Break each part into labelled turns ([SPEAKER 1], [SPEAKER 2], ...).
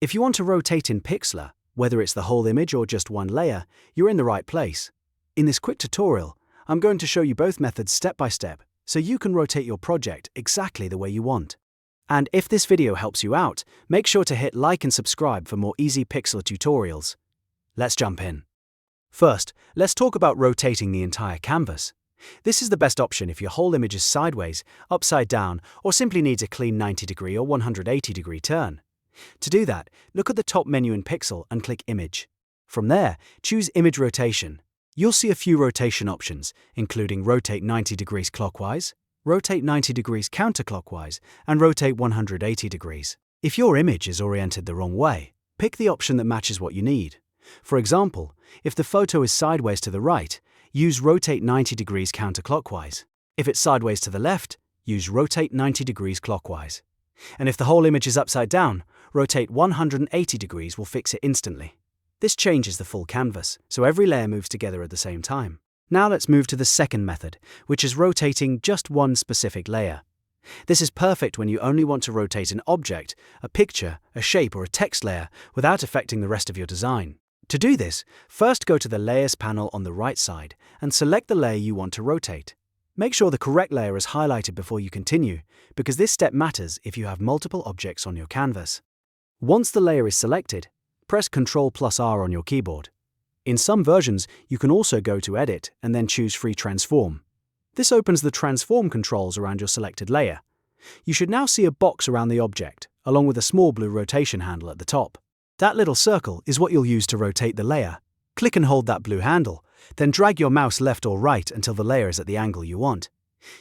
[SPEAKER 1] If you want to rotate in Pixlr, whether it's the whole image or just one layer, you're in the right place. In this quick tutorial, I'm going to show you both methods step by step, so you can rotate your project exactly the way you want. And if this video helps you out, make sure to hit like and subscribe for more easy Pixlr tutorials. Let's jump in. First, let's talk about rotating the entire canvas. This is the best option if your whole image is sideways, upside down, or simply needs a clean 90-degree or 180-degree turn. To do that, look at the top menu in Pixlr and click Image. From there, choose Image Rotation. You'll see a few rotation options, including Rotate 90 degrees clockwise, Rotate 90 degrees counterclockwise, and Rotate 180 degrees. If your image is oriented the wrong way, pick the option that matches what you need. For example, if the photo is sideways to the right, use Rotate 90 degrees counterclockwise. If it's sideways to the left, use Rotate 90 degrees clockwise. And if the whole image is upside down, Rotate 180 degrees will fix it instantly. This changes the full canvas, so every layer moves together at the same time. Now let's move to the second method, which is rotating just one specific layer. This is perfect when you only want to rotate an object, a picture, a shape, or a text layer without affecting the rest of your design. To do this, first go to the Layers panel on the right side and select the layer you want to rotate. Make sure the correct layer is highlighted before you continue, because this step matters if you have multiple objects on your canvas. Once the layer is selected, press Ctrl+R on your keyboard. In some versions, you can also go to Edit and then choose Free Transform. This opens the transform controls around your selected layer. You should now see a box around the object, along with a small blue rotation handle at the top. That little circle is what you'll use to rotate the layer. Click and hold that blue handle, then drag your mouse left or right until the layer is at the angle you want.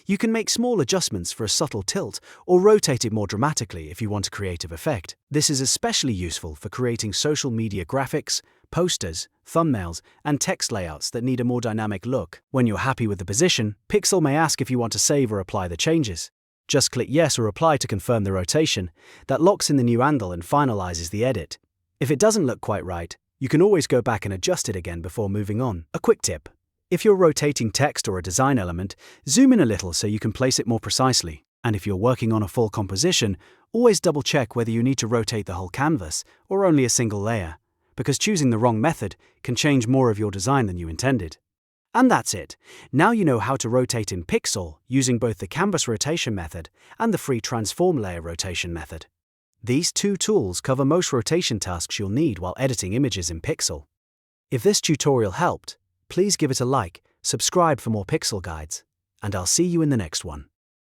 [SPEAKER 1] You can make small adjustments for a subtle tilt or rotate it more dramatically if you want a creative effect. This is especially useful for creating social media graphics, posters, thumbnails, and text layouts that need a more dynamic look. When you're happy with the position, Pixlr may ask if you want to save or apply the changes. Just click Yes or Apply to confirm the rotation. That locks in the new angle and finalizes the edit. If it doesn't look quite right, you can always go back and adjust it again before moving on. A quick tip: if you're rotating text or a design element, zoom in a little so you can place it more precisely. And if you're working on a full composition, always double-check whether you need to rotate the whole canvas or only a single layer, because choosing the wrong method can change more of your design than you intended. And that's it. Now you know how to rotate in Pixlr using both the canvas rotation method and the free transform layer rotation method. These two tools cover most rotation tasks you'll need while editing images in Pixlr. If this tutorial helped, please give it a like, subscribe for more Pixlr guides, and I'll see you in the next one.